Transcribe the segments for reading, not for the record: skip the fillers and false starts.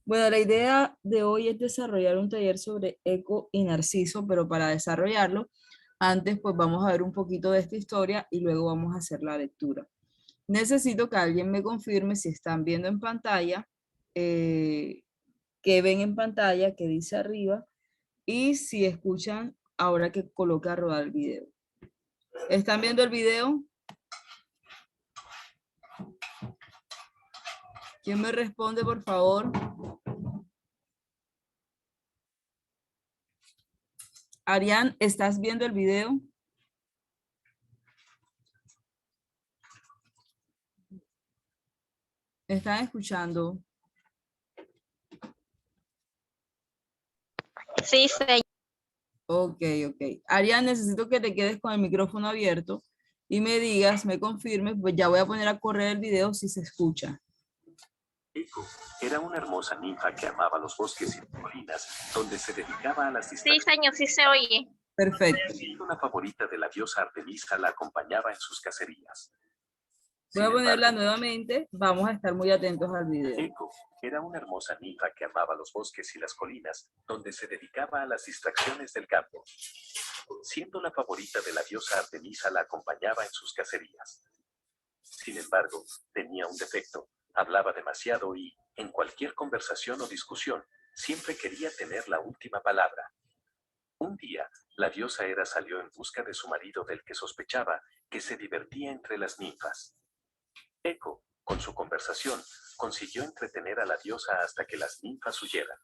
Bueno, la idea de hoy es desarrollar un taller sobre Eco y Narciso, pero para desarrollarlo, antes pues vamos a ver un poquito de esta historia y luego vamos a hacer la lectura. Necesito que alguien me confirme si están viendo en pantalla, eh, qué ven en pantalla, qué dice arriba, y si escuchan ahora que coloca a rodar el video. ¿Están viendo el video? ¿Quién me responde, por favor? Arián, ¿estás viendo el video? ¿Están escuchando? Sí, señor. Ok, ok. Arián, necesito que te quedes con el micrófono abierto y me digas, me confirmes, pues ya voy a poner a correr el video si se escucha. Eco era una hermosa ninfa que amaba los bosques y colinas, donde se dedicaba a las Sí, distracciones. señor, sí se oye. Perfecto. Una favorita de la diosa Artemisa la acompañaba en sus cacerías. Voy a Sin ponerla embargo, nuevamente. Vamos a estar muy atentos al video. Eco era una hermosa ninfa que amaba los bosques y las colinas, donde se dedicaba a las distracciones del campo. Siendo la favorita de la diosa Artemisa la acompañaba en sus cacerías. Sin embargo, tenía un defecto, hablaba demasiado y, en cualquier conversación o discusión, siempre quería tener la última palabra. Un día, la diosa Hera salió en busca de su marido del que sospechaba que se divertía entre las ninfas. Eco, con su conversación, consiguió entretener a la diosa hasta que las ninfas huyeran.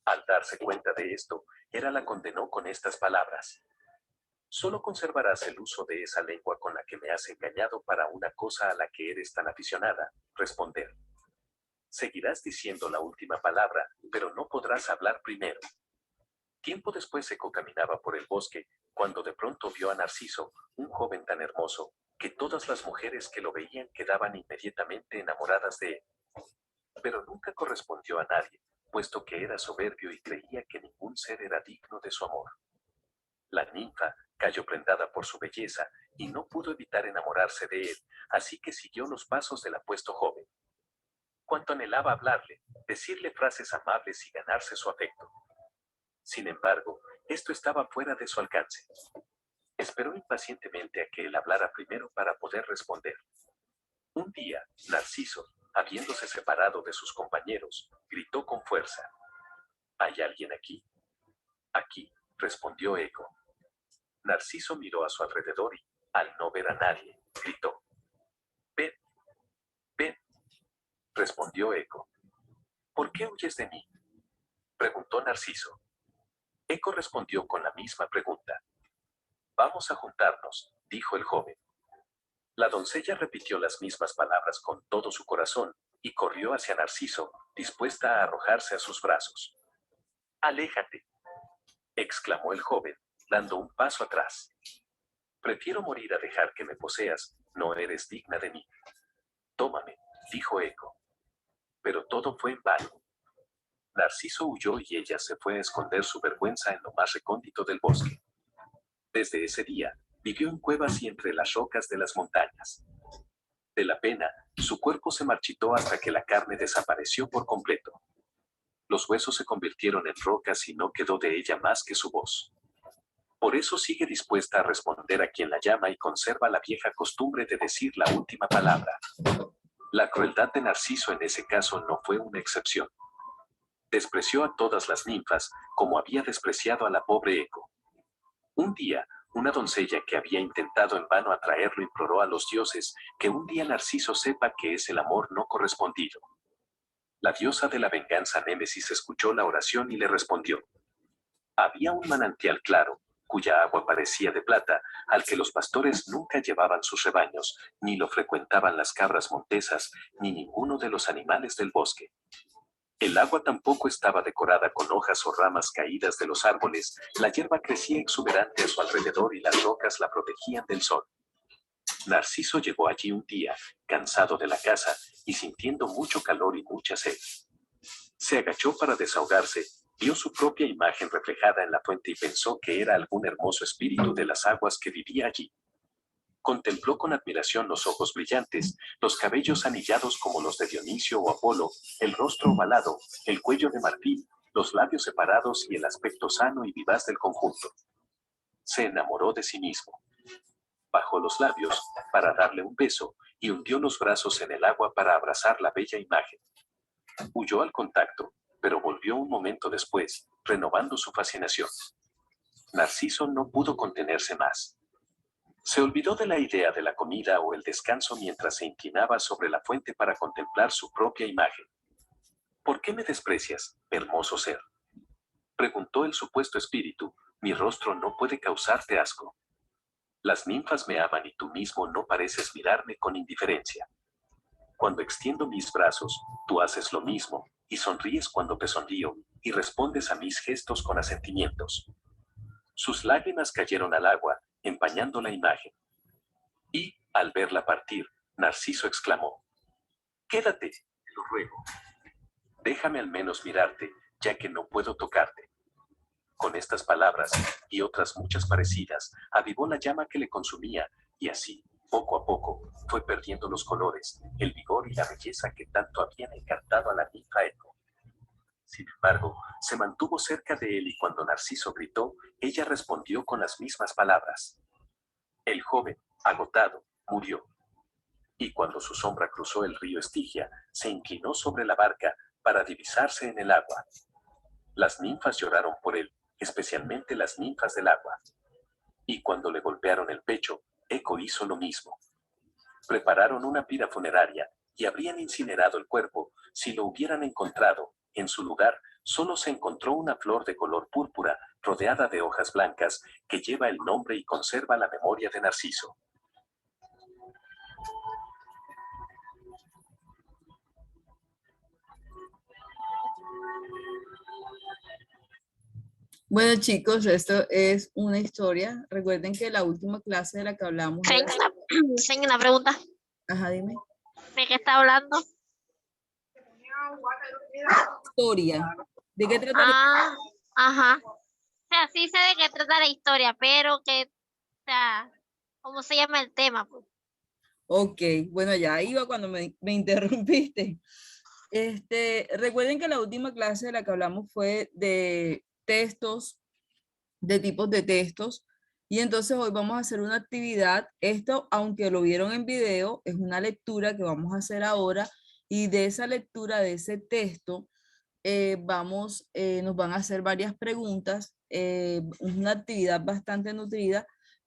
Al darse cuenta de esto, Hera la condenó con estas palabras. Solo conservarás el uso de esa lengua con la que me has engañado para una cosa a la que eres tan aficionada, responder. Seguirás diciendo la última palabra, pero no podrás hablar primero. Tiempo después Eco caminaba por el bosque, cuando de pronto vio a Narciso, un joven tan hermoso, que todas las mujeres que lo veían quedaban inmediatamente enamoradas de él. Pero nunca correspondió a nadie, puesto que era soberbio y creía que ningún ser era digno de su amor. La ninfa cayó prendada por su belleza y no pudo evitar enamorarse de él, así que siguió los pasos del apuesto joven. Cuánto anhelaba hablarle, decirle frases amables y ganarse su afecto. Sin embargo, esto estaba fuera de su alcance. Esperó impacientemente a que él hablara primero para poder responder. Un día, Narciso, habiéndose separado de sus compañeros, gritó con fuerza. ¿Hay alguien aquí? Aquí, respondió Eco. Narciso miró a su alrededor y, al no ver a nadie, gritó. Ven, ven, respondió Eco. ¿Por qué huyes de mí? Preguntó Narciso. Eco respondió con la misma pregunta. Vamos a juntarnos, dijo el joven. La doncella repitió las mismas palabras con todo su corazón, y corrió hacia Narciso, dispuesta a arrojarse a sus brazos. ¡Aléjate!, exclamó el joven, dando un paso atrás. Prefiero morir a dejar que me poseas, no eres digna de mí. Tómame, dijo Eco. Pero todo fue en vano. Narciso huyó y ella se fue a esconder su vergüenza en lo más recóndito del bosque. Desde ese día, vivió en cuevas y entre las rocas de las montañas. De la pena, su cuerpo se marchitó hasta que la carne desapareció por completo. Los huesos se convirtieron en rocas y no quedó de ella más que su voz. Por eso sigue dispuesta a responder a quien la llama y conserva la vieja costumbre de decir la última palabra. La crueldad de Narciso en ese caso no fue una excepción. Despreció a todas las ninfas, como había despreciado a la pobre Eco. Un día, una doncella que había intentado en vano atraerlo imploró a los dioses que un día Narciso sepa que es el amor no correspondido. La diosa de la venganza Némesis escuchó la oración y le respondió. Había un manantial claro, cuya agua parecía de plata, al que los pastores nunca llevaban sus rebaños, ni lo frecuentaban las cabras montesas, ni ninguno de los animales del bosque. El agua tampoco estaba decorada con hojas o ramas caídas de los árboles, la hierba crecía exuberante a su alrededor y las rocas la protegían del sol. Narciso llegó allí un día, cansado de la caza y sintiendo mucho calor y mucha sed. Se agachó para desahogarse, vio su propia imagen reflejada en la fuente y pensó que era algún hermoso espíritu de las aguas que vivía allí. Contempló con admiración los ojos brillantes, los cabellos anillados como los de Dionisio o Apolo, el rostro ovalado, el cuello de marfil, los labios separados y el aspecto sano y vivaz del conjunto. Se enamoró de sí mismo. Bajó los labios para darle un beso y hundió los brazos en el agua para abrazar la bella imagen. Huyó al contacto, pero volvió un momento después, renovando su fascinación. Narciso no pudo contenerse más. Se olvidó de la idea de la comida o el descanso mientras se inclinaba sobre la fuente para contemplar su propia imagen. ¿Por qué me desprecias, hermoso ser?, preguntó el supuesto espíritu. Mi rostro no puede causarte asco. Las ninfas me aman y tú mismo no pareces mirarme con indiferencia. Cuando extiendo mis brazos, tú haces lo mismo, y sonríes cuando te sonrío, y respondes a mis gestos con asentimientos. Sus lágrimas cayeron al agua, empañando la imagen. Y, al verla partir, Narciso exclamó: «Quédate, te lo ruego. Déjame al menos mirarte, ya que no puedo tocarte». Con estas palabras, y otras muchas parecidas, avivó la llama que le consumía, y así, poco a poco, fue perdiendo los colores, el vigor y la belleza que tanto habían encantado a la ninfa Eco. Sin embargo, se mantuvo cerca de él y cuando Narciso gritó, ella respondió con las mismas palabras. El joven, agotado, murió. Y cuando su sombra cruzó el río Estigia, se inclinó sobre la barca para divisarse en el agua. Las ninfas lloraron por él, especialmente las ninfas del agua. Y cuando le golpearon el pecho, Eco hizo lo mismo. Prepararon una pira funeraria y habrían incinerado el cuerpo si lo hubieran encontrado. En su lugar, solo se encontró una flor de color púrpura, rodeada de hojas blancas, que lleva el nombre y conserva la memoria de Narciso. Bueno, chicos, esto es una historia. Recuerden que la última clase de la que hablamos era... Señor, una pregunta. Ajá, dime. ¿De qué está hablando? Historia. ¿De qué trata la... Ajá. O sea, sí sé de qué trata la historia, pero que, o sea, ¿cómo se llama el tema, pues? Ok, bueno, ya iba cuando me interrumpiste. Recuerden que la última clase de la que hablamos fue de textos, de tipos de textos, y entonces hoy vamos a hacer una actividad. Esto, aunque lo vieron en video, es una lectura que vamos a hacer ahora, y de esa lectura, de ese texto, nos van a hacer varias preguntas, una actividad bastante nutrida,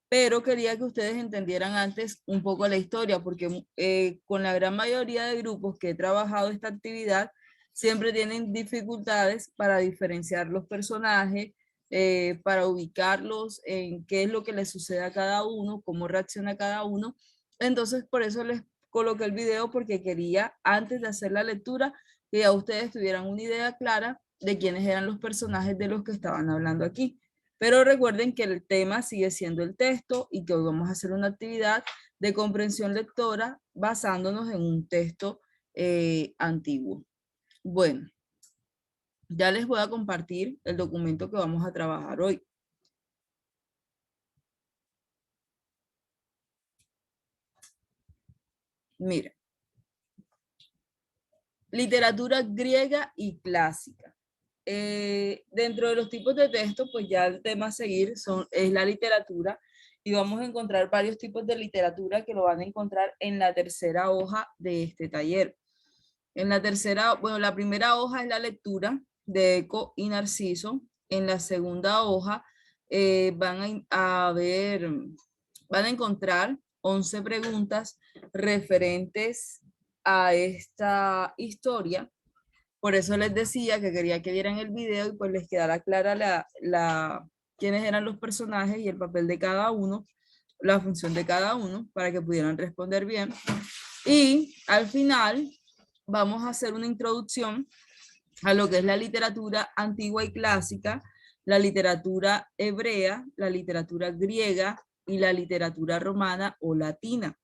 pero quería que ustedes entendieran antes un poco la historia, porque con la gran mayoría de grupos que he trabajado esta actividad, siempre tienen dificultades para diferenciar los personajes, para ubicarlos en qué es lo que les sucede a cada uno, cómo reacciona cada uno. Entonces, por eso les coloqué el video, porque quería, antes de hacer la lectura, que ya ustedes tuvieran una idea clara de quiénes eran los personajes de los que estaban hablando aquí. Pero recuerden que el tema sigue siendo el texto y que hoy vamos a hacer una actividad de comprensión lectora basándonos en un texto antiguo. Bueno, ya les voy a compartir el documento que vamos a trabajar hoy. Mira, literatura griega y clásica. Dentro de los tipos de texto, pues ya el tema a seguir es la literatura, y vamos a encontrar varios tipos de literatura que lo van a encontrar en la tercera hoja de este taller. En la tercera, bueno, la primera hoja es la lectura de Eco y Narciso. En la segunda hoja van a encontrar 11 preguntas referentes a esta historia. Por eso les decía que quería que vieran el video y pues les quedara clara quiénes eran los personajes y el papel de cada uno, la función de cada uno, para que pudieran responder bien. Y al final vamos a hacer una introducción a lo que es la literatura antigua y clásica, la literatura hebrea, la literatura griega y la literatura romana o latina.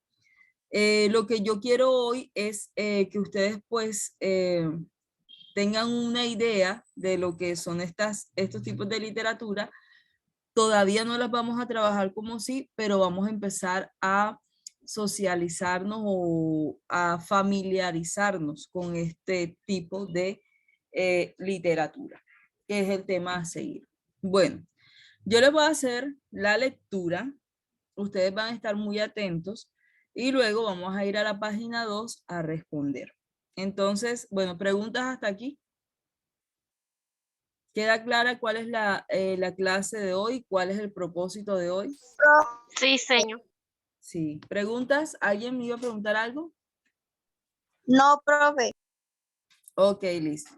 Lo que yo quiero hoy es que ustedes pues tengan una idea de lo que son estos tipos de literatura, Todavía no las vamos a trabajar como sí, pero vamos a empezar a socializarnos o a familiarizarnos con este tipo de literatura, que es el tema a seguir. Bueno, yo les voy a hacer la lectura, ustedes van a estar muy atentos y luego vamos a ir a la página 2 a responder. Entonces, bueno, preguntas hasta aquí. ¿Queda clara cuál es la clase de hoy? ¿Cuál es el propósito de hoy? Sí, señor. Sí. ¿Preguntas? ¿Alguien me iba a preguntar algo? No, profe. Ok, listo.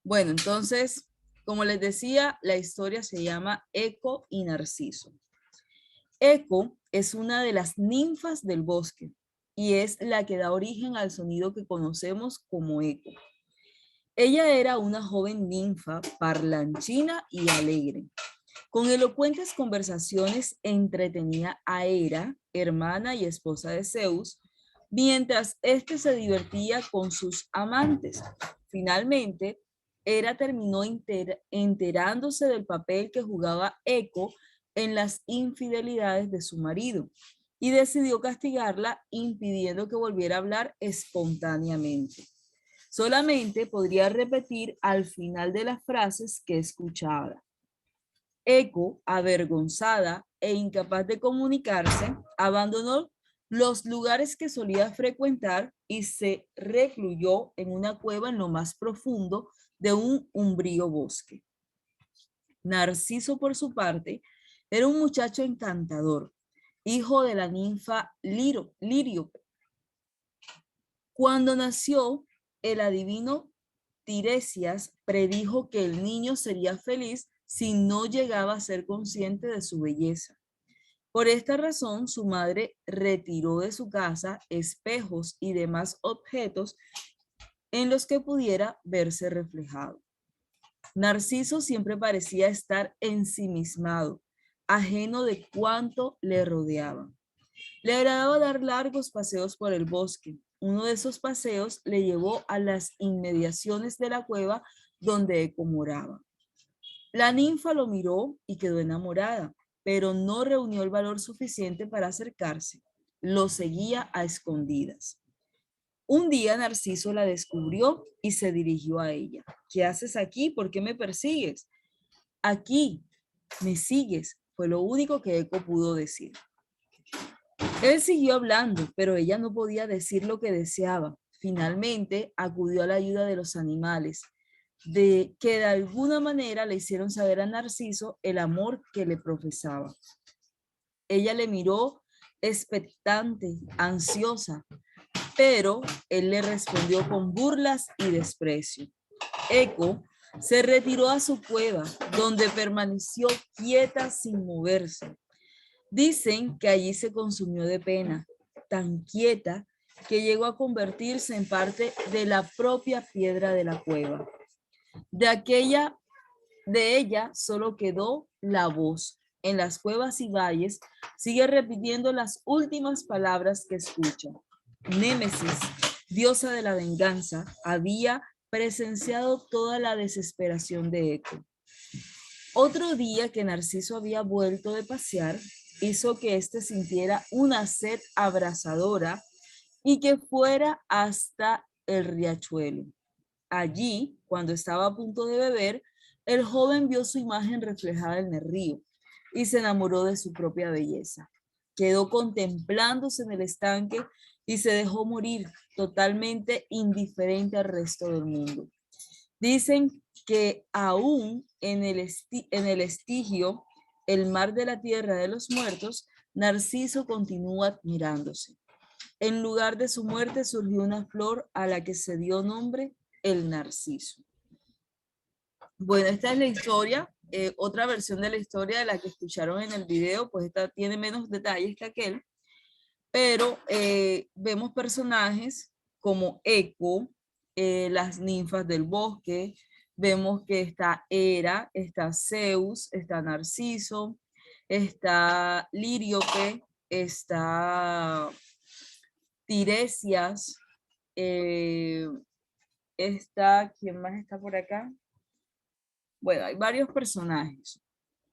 Bueno, entonces, como les decía, la historia se llama Eco y Narciso. Eco es una de las ninfas del bosque y es la que da origen al sonido que conocemos como eco. Ella era una joven ninfa parlanchina y alegre. Con elocuentes conversaciones entretenía a Hera, hermana y esposa de Zeus, mientras éste se divertía con sus amantes. Finalmente, Hera terminó enterándose del papel que jugaba Eco en las infidelidades de su marido y decidió castigarla impidiendo que volviera a hablar espontáneamente. Solamente podría repetir al final de las frases que escuchaba. Eco, avergonzada e incapaz de comunicarse, abandonó los lugares que solía frecuentar y se recluyó en una cueva en lo más profundo de un umbrío bosque. Narciso, por su parte, era un muchacho encantador, hijo de la ninfa Lirio. Cuando nació, el adivino Tiresias predijo que el niño sería feliz si no llegaba a ser consciente de su belleza. Por esta razón, su madre retiró de su casa espejos y demás objetos en los que pudiera verse reflejado. Narciso siempre parecía estar ensimismado, ajeno de cuanto le rodeaba. Le agradaba dar largos paseos por el bosque. Uno de esos paseos le llevó a las inmediaciones de la cueva donde Eco moraba. La ninfa lo miró y quedó enamorada, pero no reunió el valor suficiente para acercarse. Lo seguía a escondidas. Un día Narciso la descubrió y se dirigió a ella. ¿Qué haces aquí? ¿Por qué me persigues? Aquí, me sigues, fue lo único que Eco pudo decir. Él siguió hablando, pero ella no podía decir lo que deseaba. Finalmente acudió a la ayuda de los animales, que de alguna manera le hicieron saber a Narciso el amor que le profesaba. Ella le miró expectante, ansiosa, pero él le respondió con burlas y desprecio. Eco se retiró a su cueva, donde permaneció quieta sin moverse. Dicen que allí se consumió de pena, tan quieta que llegó a convertirse en parte de la propia piedra de la cueva. De ella solo quedó la voz. En las cuevas y valles sigue repitiendo las últimas palabras que escucha. Némesis, diosa de la venganza, había presenciado toda la desesperación de Eco. Otro día que Narciso había vuelto de pasear, hizo que éste sintiera una sed abrasadora y que fuera hasta el riachuelo. Allí, cuando estaba a punto de beber, el joven vio su imagen reflejada en el río y se enamoró de su propia belleza. Quedó contemplándose en el estanque y se dejó morir, totalmente indiferente al resto del mundo. Dicen que aún en el estigio, el mar de la tierra de los muertos, Narciso continúa admirándose. En lugar de su muerte surgió una flor a la que se dio nombre el narciso. Bueno, esta es la historia, otra versión de la historia de la que escucharon en el video, pues esta tiene menos detalles que aquel, pero vemos personajes como Eco, las ninfas del bosque, vemos que está Hera, está Zeus, está Narciso, está Lírio, está Tiresias, está, ¿quién más está por acá? Bueno, hay varios personajes.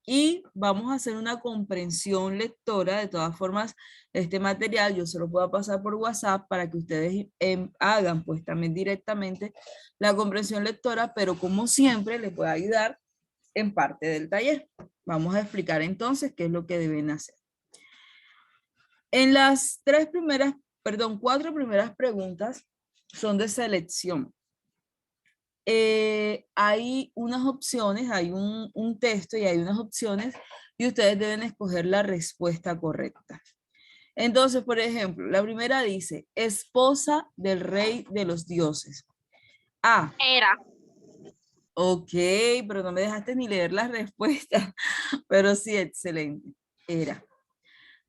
y vamos a hacer una comprensión lectora. De todas formas, este material yo se lo puedo pasar por WhatsApp para que ustedes hagan pues también directamente la comprensión lectora, pero como siempre les puede ayudar en parte del taller. Vamos a explicar entonces qué es lo que deben hacer. En las cuatro primeras preguntas son de selección. Hay unas opciones, hay un texto y hay unas opciones y ustedes deben escoger la respuesta correcta. Entonces, por ejemplo, la primera dice, esposa del rey de los dioses. A. Era. Ok, pero no me dejaste ni leer la respuesta, pero sí, excelente. Era.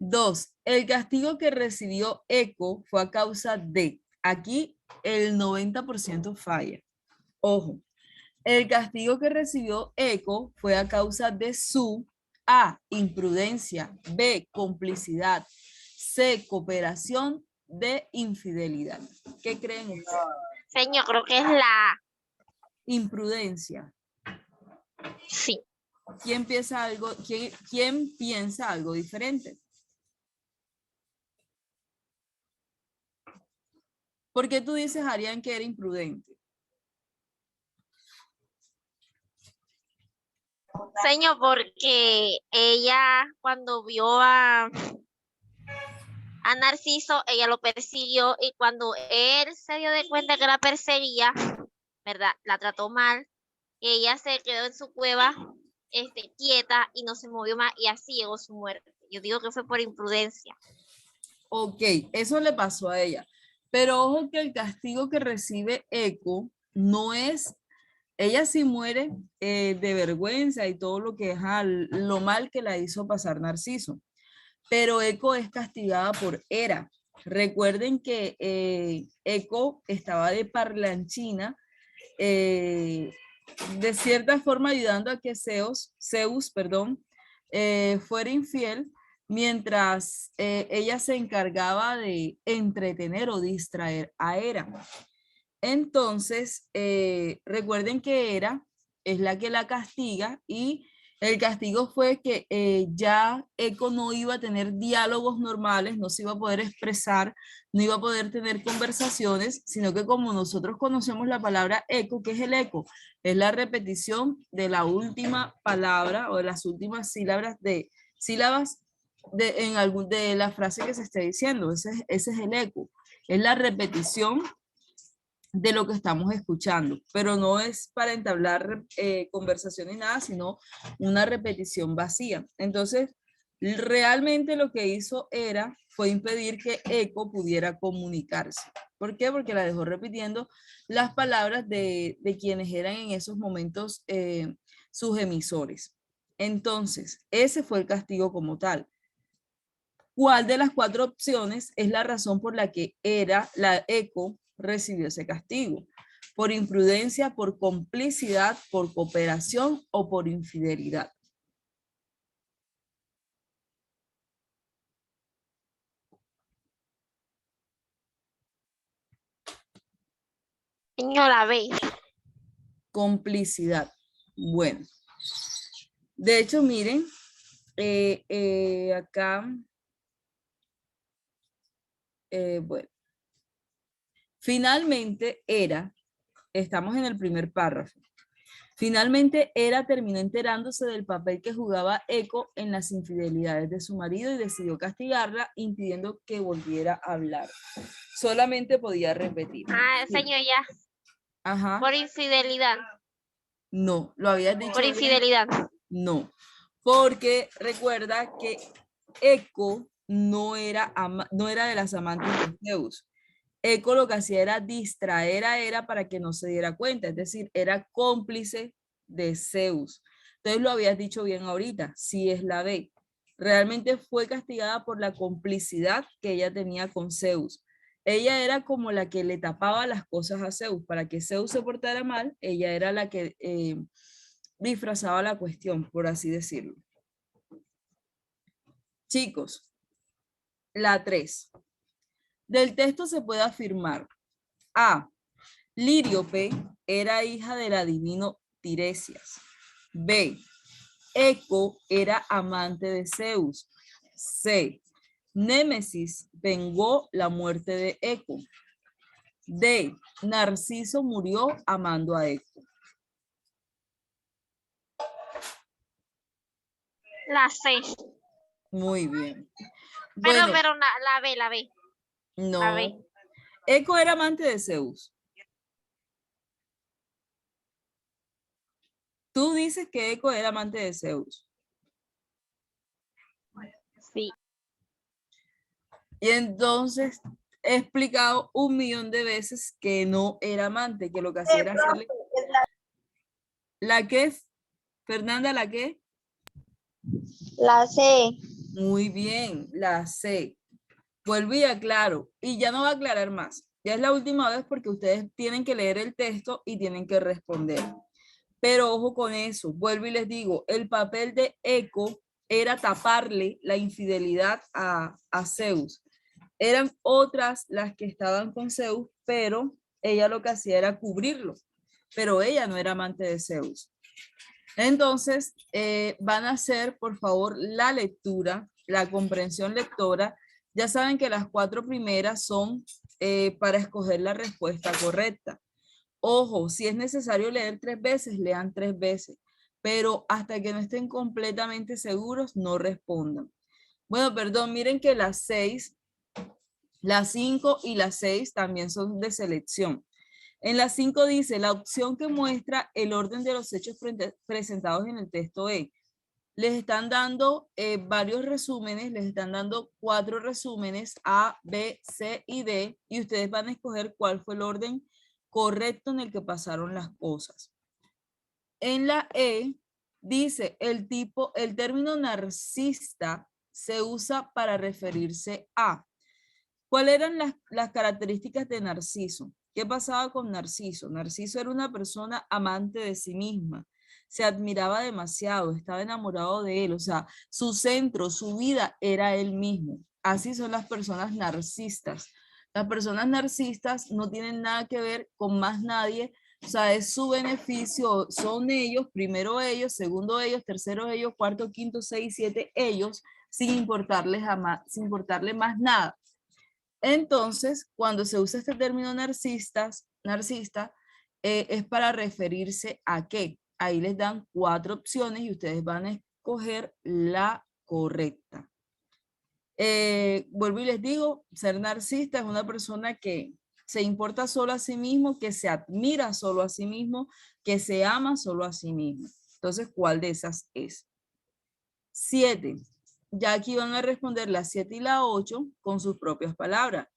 2. El castigo que recibió Eco fue a causa de. Aquí el 90% falla. Ojo, el castigo que recibió Eco fue a causa de su A. Imprudencia, B. Complicidad, C. Cooperación, D. Infidelidad. ¿Qué creen ustedes? Señor, creo que es la. Imprudencia. Sí. ¿Quién piensa algo diferente? ¿Por qué tú dices, Arián, que era imprudente? Señor, porque ella cuando vio a Narciso, ella lo persiguió y cuando él se dio de cuenta que la perseguía, ¿verdad? La trató mal, ella se quedó en su cueva, quieta y no se movió más y así llegó su muerte. Yo digo que fue por imprudencia. Ok, eso le pasó a ella. Pero ojo que el castigo que recibe Eco no es, ella sí muere de vergüenza y todo lo que lo mal que la hizo pasar Narciso. Pero Eco es castigada por Hera. Recuerden que Eco estaba de parlanchina, de cierta forma ayudando a que Zeus, fuera infiel, mientras ella se encargaba de entretener o distraer a Hera. Entonces, recuerden que Hera es la que la castiga y el castigo fue que ya Eco no iba a tener diálogos normales, no se iba a poder expresar, no iba a poder tener conversaciones, sino que como nosotros conocemos la palabra eco, ¿qué es el eco? Es la repetición de la última palabra o de las últimas sílabas de la frase que se esté diciendo. Ese es el eco. Es la repetición de lo que estamos escuchando, pero no es para entablar conversación ni nada, sino una repetición vacía. Entonces, realmente lo que hizo fue impedir que Eco pudiera comunicarse. ¿Por qué? Porque la dejó repitiendo las palabras de quienes eran en esos momentos sus emisores. Entonces, ese fue el castigo como tal. ¿Cuál de las cuatro opciones es la razón por la que la Eco recibió ese castigo? ¿Por imprudencia, por complicidad, por cooperación o por infidelidad? Señora, ve. Complicidad. Bueno, de hecho, miren, acá, bueno, finalmente estamos en el primer párrafo. Finalmente, Hera terminó enterándose del papel que jugaba Eco en las infidelidades de su marido y decidió castigarla, impidiendo que volviera a hablar. Solamente podía repetir. Señor, ya. Ajá. Por infidelidad. No, lo habías dicho. Por infidelidad. Bien. No, porque recuerda que Eco no era de las amantes de Zeus. Eco lo que hacía era distraer a Hera para que no se diera cuenta, es decir, era cómplice de Zeus. Entonces lo habías dicho bien ahorita, sí es la B. Realmente fue castigada por la complicidad que ella tenía con Zeus. Ella era como la que le tapaba las cosas a Zeus. Para que Zeus se portara mal, ella era la que disfrazaba la cuestión, por así decirlo. Chicos, la 3. Del texto se puede afirmar A. Liriope era hija del adivino Tiresias. B. Eco era amante de Zeus. C. Némesis vengó la muerte de Eco. D. Narciso murió amando a Eco. La C. Muy bien. Pero, Bueno, la B, la B. La no. B. Eco era amante de Zeus. Tú dices que Eco era amante de Zeus. Sí. Y entonces he explicado 1.000.000 de veces que no era amante, que lo que hacía era hacerle... ¿La qué es? Fernanda, ¿la qué? La C. Muy bien, la C. Vuelvo y aclaro. Y ya no va a aclarar más. Ya es la última vez porque ustedes tienen que leer el texto y tienen que responder. Pero ojo con eso. Vuelvo y les digo, el papel de Eco era taparle la infidelidad a Zeus. Eran otras las que estaban con Zeus, pero ella lo que hacía era cubrirlo. Pero ella no era amante de Zeus. Entonces, van a hacer, por favor, la lectura, la comprensión lectora. Ya saben que las 4 primeras son para escoger la respuesta correcta. Ojo, si es necesario leer 3 veces, lean 3 veces, pero hasta que no estén completamente seguros, no respondan. Bueno, perdón, miren que las 6, las 5 y las 6 también son de selección. En la 5 dice, la opción que muestra el orden de los hechos presentados en el texto E. Les están dando varios resúmenes, les están dando 4 resúmenes, A, B, C y D, y ustedes van a escoger cuál fue el orden correcto en el que pasaron las cosas. En la E dice, el término narcisista se usa para referirse a. ¿Cuáles eran las características de Narciso? ¿Qué pasaba con Narciso? Narciso era una persona amante de sí misma, se admiraba demasiado, estaba enamorado de él, o sea, su centro, su vida era él mismo. Así son las personas narcisistas. Las personas narcisistas no tienen nada que ver con más nadie, o sea, es su beneficio, son ellos, primero ellos, segundo ellos, tercero ellos, cuarto, quinto, seis, siete ellos, sin importarle más nada. Entonces, cuando se usa este término narcisista, es para referirse a qué. Ahí les dan 4 opciones y ustedes van a escoger la correcta. Vuelvo y les digo, ser narcisista es una persona que se importa solo a sí mismo, que se admira solo a sí mismo, que se ama solo a sí mismo. Entonces, ¿cuál de esas es? 7. Ya aquí van a responder la 7 y la 8 con sus propias palabras.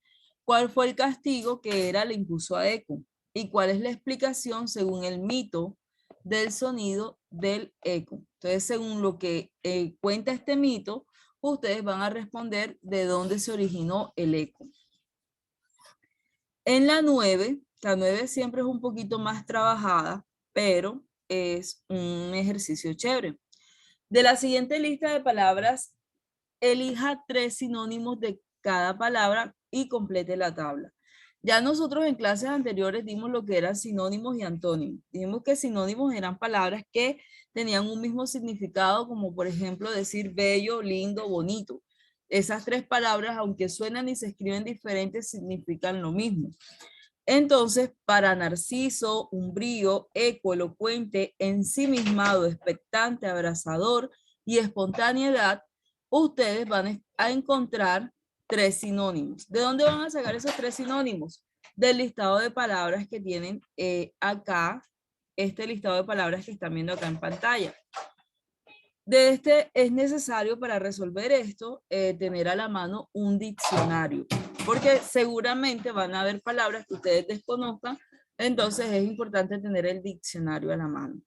¿Cuál fue el castigo que Hera le impuso a Eco? ¿Y cuál es la explicación según el mito del sonido del eco? Entonces, según lo que cuenta este mito, ustedes van a responder de dónde se originó el eco. En la 9 siempre es un poquito más trabajada, pero es un ejercicio chévere. De la siguiente lista de palabras, elija 3 sinónimos de cada palabra y complete la tabla. Ya nosotros en clases anteriores dimos lo que eran sinónimos y antónimos. Dijimos que sinónimos eran palabras que tenían un mismo significado, como por ejemplo decir bello, lindo, bonito. Esas 3 palabras, aunque suenan y se escriben diferentes, significan lo mismo. Entonces, para Narciso, umbrío, eco, elocuente, ensimismado, expectante, abrazador y espontaneidad, ustedes van a encontrar 3 sinónimos. ¿De dónde van a sacar esos 3 sinónimos? Del listado de palabras que tienen acá, este listado de palabras que están viendo acá en pantalla. De este es necesario para resolver esto tener a la mano un diccionario, porque seguramente van a haber palabras que ustedes desconozcan, entonces es importante tener el diccionario a la mano.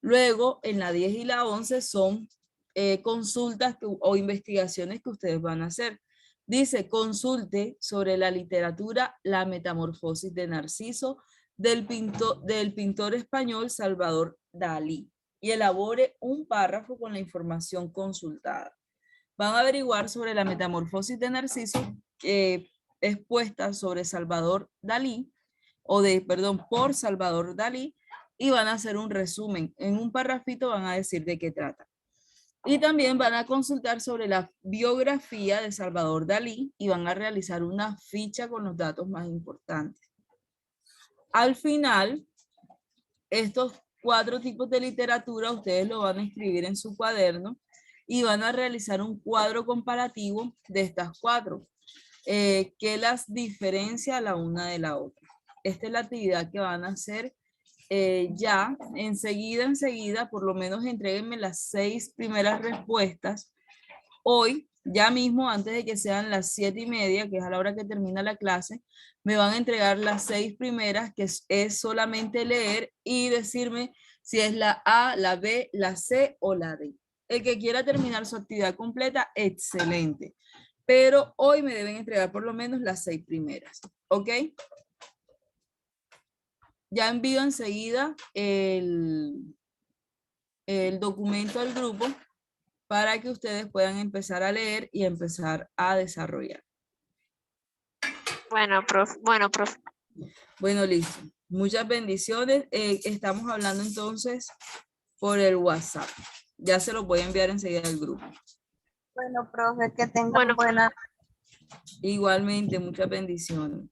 Luego, en la 10 y la 11 son consultas o investigaciones que ustedes van a hacer. Dice, consulte sobre la literatura La Metamorfosis de Narciso del pintor español Salvador Dalí y elabore un párrafo con la información consultada. Van a averiguar sobre la metamorfosis de Narciso expuesta sobre Salvador Dalí, por Salvador Dalí, y van a hacer un resumen. En un parrafito van a decir de qué trata. Y también van a consultar sobre la biografía de Salvador Dalí y van a realizar una ficha con los datos más importantes. Al final, estos 4 tipos de literatura ustedes lo van a escribir en su cuaderno y van a realizar un cuadro comparativo de estas 4 que las diferencia la una de la otra. Esta es la actividad que van a hacer ya enseguida, por lo menos entréguenme las 6 primeras respuestas. Hoy, ya mismo, antes de que sean las 7:30, que es a la hora que termina la clase, me van a entregar las 6 primeras, que es solamente leer y decirme si es la A, la B, la C o la D. El que quiera terminar su actividad completa, excelente. Pero hoy me deben entregar por lo menos las 6 primeras, ¿ok? Ya envío enseguida el documento al grupo para que ustedes puedan empezar a leer y empezar a desarrollar. Bueno, profe. Bueno, profe. Bueno, listo. Muchas bendiciones. Estamos hablando entonces por el WhatsApp. Ya se lo voy a enviar enseguida al grupo. Bueno, profe, que tengan Bueno, buena. Igualmente, muchas bendiciones.